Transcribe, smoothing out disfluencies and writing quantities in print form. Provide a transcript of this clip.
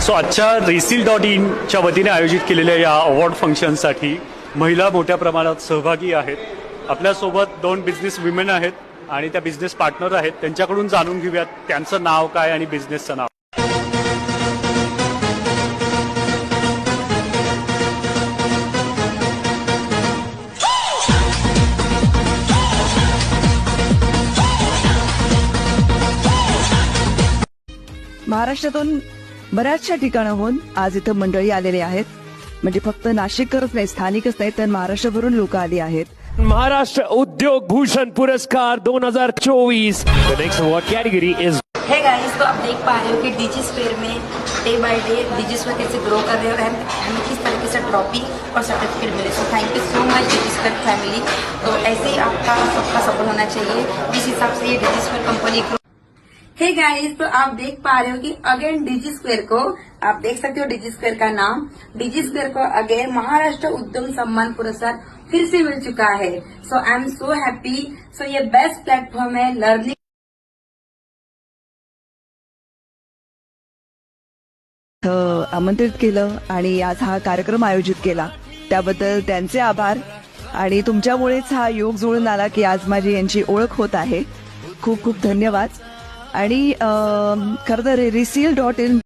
So आजच्या resil.in वतीने आयोजित केलेल्या या अवॉर्ड फंक्शनसाठी महिला मोठ्या प्रमाणात सहभागी आहेत. आपल्यासोबत 2 बिझनेस विमेन आहेत आणि त्या बिझनेस पार्टनर आहेत. त्यांच्याकडून जाणून घेऊयात त्यांचं नाव काय आणि बिझनेसचं नाव. महाराष्ट्रातून बऱ्याचशा ठिकाणाहून आज इथं मंडळी आलेले आहेत. म्हणजे फक्त नाशिककरच नाही, स्थानिकच नाही, तर महाराष्ट्रभरून लोक आली आहेत. महाराष्ट्र उद्योग भूषण पुरस्कार 2024. The next award category is. है गाइस, तो आप देख पा रहे हो कि डिजी स्क्वायर में day by day Digi Square कैसे ग्रो कर रहे हैं और हमें किस तरीके से ट्रॉफी और सर्टिफिकेट मिले. So thank you so much Digi Square family. तो ऐसे ही आपका सबका सपोर्ट होना चाहिए, जिस हिसाब से ये डिजी स्क्वायर कंपनी. हे गाइस, तो आप देख पा रहे हो कि अगेन डिजी स्क्वायर को आप देख सकते हो, डिजी स्क्वायर का नाम, डिजी स्क्वायर को अगेन महाराष्ट्र उद्यम सम्मान पुरस्कार फिर से मिल चुका है. So I am so happy. So ये बेस्ट प्लेटफॉर्म है लर्निंग. आमंत्रित केलं आणि आज हा कार्यक्रम आयोजित केला त्याबद्दल त्यांचे आभार. आणि तुमच्यामुळेच हा योग जुळून आला की आज माझी यांची ओळख होत आहे. खूप खूप धन्यवाद. आणि खरं तर resil.in